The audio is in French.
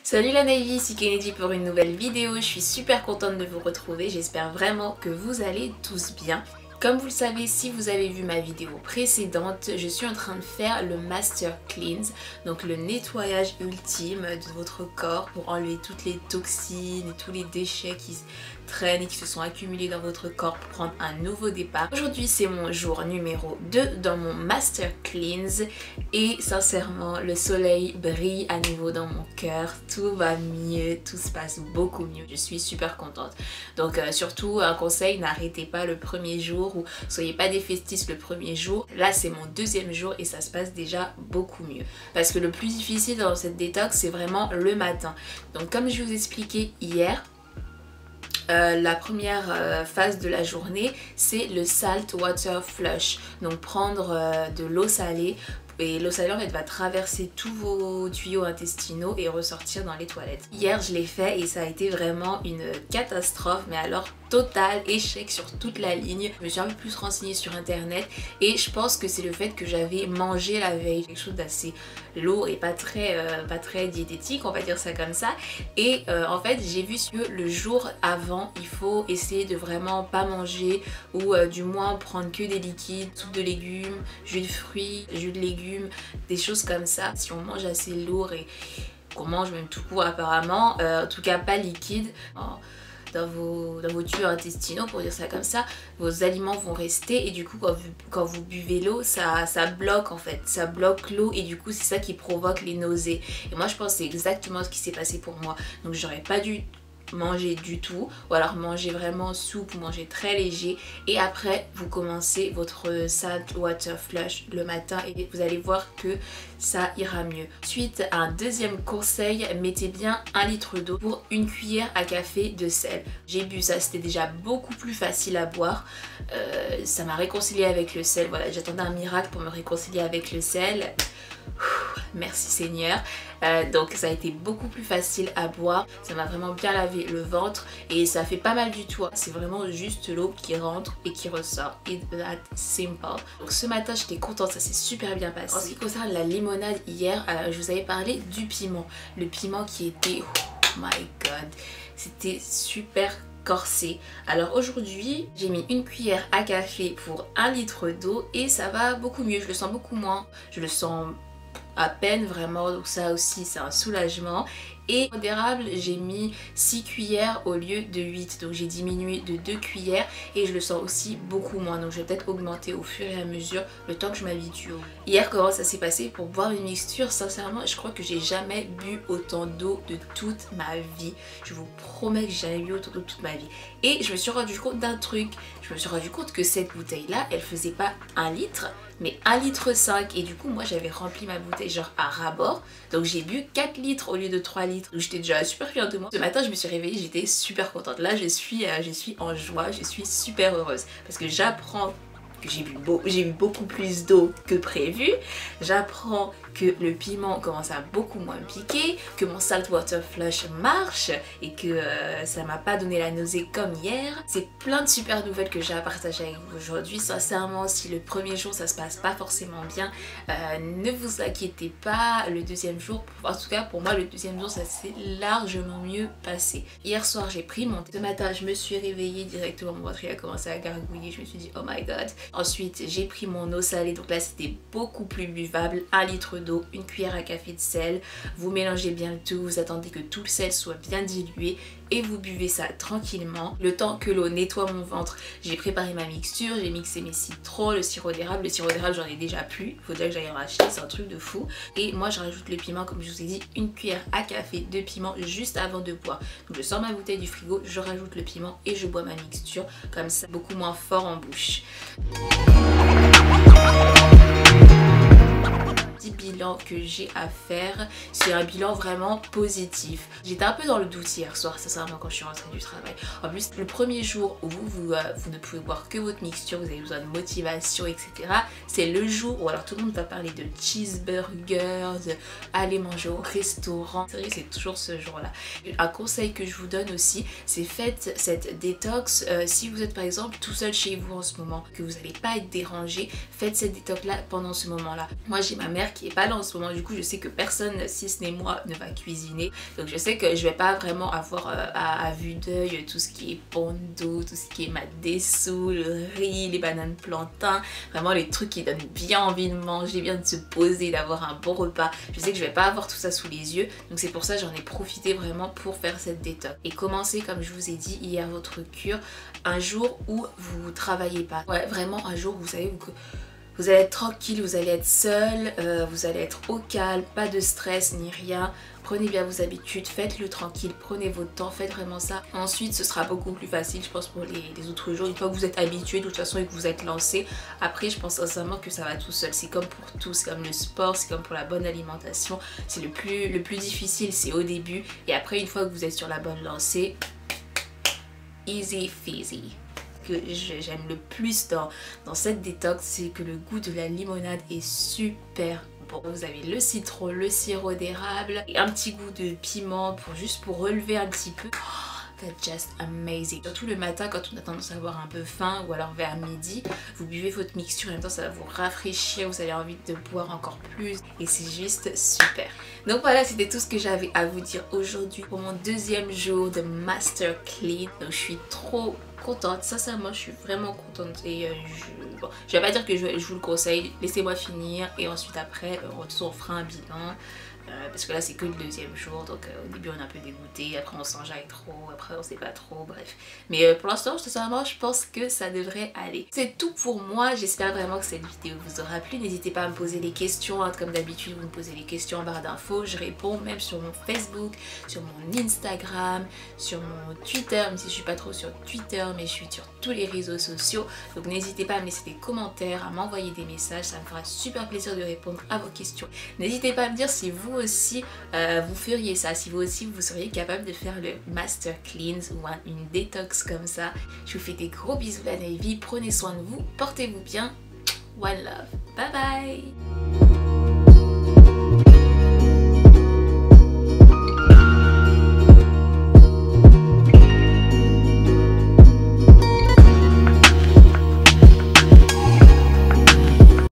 Salut la Navy, ici Kennedy pour une nouvelle vidéo. Je suis super contente de vous retrouver, j'espère vraiment que vous allez tous bien. Comme vous le savez, si vous avez vu ma vidéo précédente, je suis en train de faire le Master Cleanse, donc le nettoyage ultime de votre corps pour enlever toutes les toxines et tous les déchets qui traînent et qui se sont accumulés dans votre corps pour prendre un nouveau départ. Aujourd'hui, c'est mon jour numéro 2 dans mon Master Cleanse et sincèrement, le soleil brille à nouveau dans mon cœur, tout va mieux, tout se passe beaucoup mieux. Je suis super contente. Donc surtout, un conseil, n'arrêtez pas le premier jour ou soyez pas défaitistes le premier jour. Là, c'est mon deuxième jour et ça se passe déjà beaucoup mieux. Parce que le plus difficile dans cette détox, c'est vraiment le matin. Donc comme je vous expliquais hier, la première phase de la journée, c'est le salt water flush. Donc prendre de l'eau salée. Et l'eau salée en fait va traverser tous vos tuyaux intestinaux et ressortir dans les toilettes. Hier je l'ai fait et ça a été vraiment une catastrophe, mais alors total échec sur toute la ligne. Je me suis un peu plus renseignée sur internet et je pense que c'est le fait que j'avais mangé la veille, quelque chose d'assez lourd et pas très diététique, on va dire ça comme ça. Et en fait j'ai vu que le jour avant il faut essayer de vraiment pas manger ou du moins prendre que des liquides, soupe de légumes, jus de fruits, jus de légumes, des choses comme ça. Si on mange assez lourd et qu'on mange même tout court apparemment, en tout cas pas liquide, dans vos tuyaux intestinaux pour dire ça comme ça, vos aliments vont rester et du coup quand vous buvez l'eau ça bloque en fait, ça bloque l'eau et du coup c'est ça qui provoque les nausées. Et moi je pense que c'est exactement ce qui s'est passé pour moi. Donc j'aurais pas dû manger du tout ou alors manger vraiment soupe ou manger très léger et après vous commencez votre salt water flush le matin et vous allez voir que ça ira mieux. Suite à un deuxième conseil, mettez bien 1 litre d'eau pour une cuillère à café de sel. J'ai bu ça, c'était déjà beaucoup plus facile à boire, ça m'a réconcilié avec le sel. Voilà, j'attendais un miracle pour me réconcilier avec le sel. Merci Seigneur. Donc ça a été beaucoup plus facile à boire, ça m'a vraiment bien lavé le ventre et ça fait pas mal du tout. C'est vraiment juste l'eau qui rentre et qui ressort. It's that simple. Donc ce matin j'étais contente, ça s'est super bien passé. En ce qui concerne la limonade hier, je vous avais parlé du piment. Le piment qui était, oh my god, c'était super corsé. Alors aujourd'hui j'ai mis une cuillère à café pour 1 litre d'eau et ça va beaucoup mieux, je le sens beaucoup moins, je le sens à peine vraiment, donc ça aussi c'est un soulagement. Et d'érable j'ai mis 6 cuillères au lieu de 8, donc j'ai diminué de 2 cuillères et je le sens aussi beaucoup moins, donc je vais peut-être augmenter au fur et à mesure le temps que je m'habitue. Hier comment ça s'est passé pour boire une mixture, sincèrement je crois que j'ai jamais bu autant d'eau de toute ma vie, je vous promets que j'ai jamais bu autant d'eau de toute ma vie. Et je me suis rendu compte d'un truc, je me suis rendu compte que cette bouteille là elle faisait pas 1 litre mais 1,5 litre et du coup moi j'avais rempli ma bouteille genre à ras-bord, donc j'ai bu 4 litres au lieu de 3 litres, donc j'étais déjà super fière de moi. Ce matin je me suis réveillée, j'étais super contente, là je suis en joie, je suis super heureuse parce que j'apprends que j'ai bu beaucoup plus d'eau que prévu, j'apprends que le piment commence à beaucoup moins piquer, que mon salt water flush marche et que ça m'a pas donné la nausée comme hier. C'est plein de super nouvelles que j'ai à partager avec vous aujourd'hui. Sincèrement, si le premier jour ça se passe pas forcément bien, ne vous inquiétez pas, le deuxième jour, en tout cas pour moi le deuxième jour ça s'est largement mieux passé. Hier soir j'ai pris mon thé, ce matin je me suis réveillée directement, mon ventre il a commencé à gargouiller, je me suis dit oh my god. Ensuite j'ai pris mon eau salée, donc là c'était beaucoup plus buvable, 1 litre d'eau, une cuillère à café de sel, vous mélangez bien le tout, vous attendez que tout le sel soit bien dilué et vous buvez ça tranquillement. Le temps que l'eau nettoie mon ventre, j'ai préparé ma mixture, j'ai mixé mes citrons, le sirop d'érable j'en ai déjà plus, il faudrait que j'aille en racheter, c'est un truc de fou. Et moi je rajoute le piment comme je vous ai dit, une cuillère à café de piment juste avant de boire. Donc je sors ma bouteille du frigo, je rajoute le piment et je bois ma mixture, comme ça beaucoup moins fort en bouche. Bilan que j'ai à faire, c'est un bilan vraiment positif. J'étais un peu dans le doute hier soir, sincèrement, quand je suis rentrée du travail. En plus, le premier jour où vous ne pouvez boire que votre mixture, vous avez besoin de motivation, etc. C'est le jour où alors tout le monde va parler de cheeseburgers, de aller manger au restaurant. C'est vrai que c'est toujours ce jour-là. Un conseil que je vous donne aussi, c'est faites cette détox. Si vous êtes par exemple tout seul chez vous en ce moment, que vous n'allez pas être dérangé, faites cette détox là pendant ce moment-là. Moi j'ai ma mère qui est pas en ce moment, du coup je sais que personne si ce n'est moi ne va cuisiner, donc je sais que je vais pas vraiment avoir à vue d'œil tout ce qui est pondo, tout ce qui est madesu, le riz, les bananes plantains, vraiment les trucs qui donnent bien envie de manger, bien de se poser, d'avoir un bon repas. Je sais que je vais pas avoir tout ça sous les yeux, donc c'est pour ça que j'en ai profité vraiment pour faire cette détox et commencer, comme je vous ai dit hier, votre cure un jour où vous travaillez pas. Ouais, vraiment un jour où vous savez que vous allez être tranquille, vous allez être seul, vous allez être au calme, pas de stress ni rien. Prenez bien vos habitudes, faites-le tranquille, prenez votre temps, faites vraiment ça. Ensuite, ce sera beaucoup plus facile, je pense, pour les autres jours. Une fois que vous êtes habitué de toute façon et que vous êtes lancé, après, je pense sincèrement que ça va tout seul. C'est comme pour tout, c'est comme le sport, c'est comme pour la bonne alimentation. C'est le plus difficile, c'est au début. Et après, une fois que vous êtes sur la bonne lancée, easy feasy. Que j'aime le plus dans cette détox, c'est que le goût de la limonade est super bon. Vous avez le citron, le sirop d'érable et un petit goût de piment juste pour relever un petit peu. That's just amazing. Surtout le matin quand on a tendance à avoir un peu faim ou alors vers midi, vous buvez votre mixture, en même temps ça va vous rafraîchir, vous avez envie de boire encore plus et c'est juste super. Donc voilà, c'était tout ce que j'avais à vous dire aujourd'hui pour mon deuxième jour de Master Clean. Donc je suis trop contente, sincèrement je suis vraiment contente et je vais pas dire que je vous le conseille, laissez-moi finir et ensuite après on fera un bilan. Parce que là c'est que le deuxième jour, donc au début on est un peu dégoûté, après on s'enjaille trop, après on sait pas trop, bref. Mais pour l'instant, sincèrement, je pense que ça devrait aller. C'est tout pour moi, j'espère vraiment que cette vidéo vous aura plu. N'hésitez pas à me poser les questions, hein, comme d'habitude vous me posez les questions en barre d'infos, je réponds même sur mon Facebook, sur mon Instagram, sur mon Twitter, même si je suis pas trop sur Twitter, mais je suis sur tous les réseaux sociaux. Donc n'hésitez pas à me laisser des commentaires, à m'envoyer des messages, ça me fera super plaisir de répondre à vos questions. N'hésitez pas à me dire si vous aussi vous feriez ça, si vous aussi vous seriez capable de faire le Master Cleanse ou une détox comme ça. Je vous fais des gros bisous la Navy, prenez soin de vous, portez-vous bien, one love, bye bye.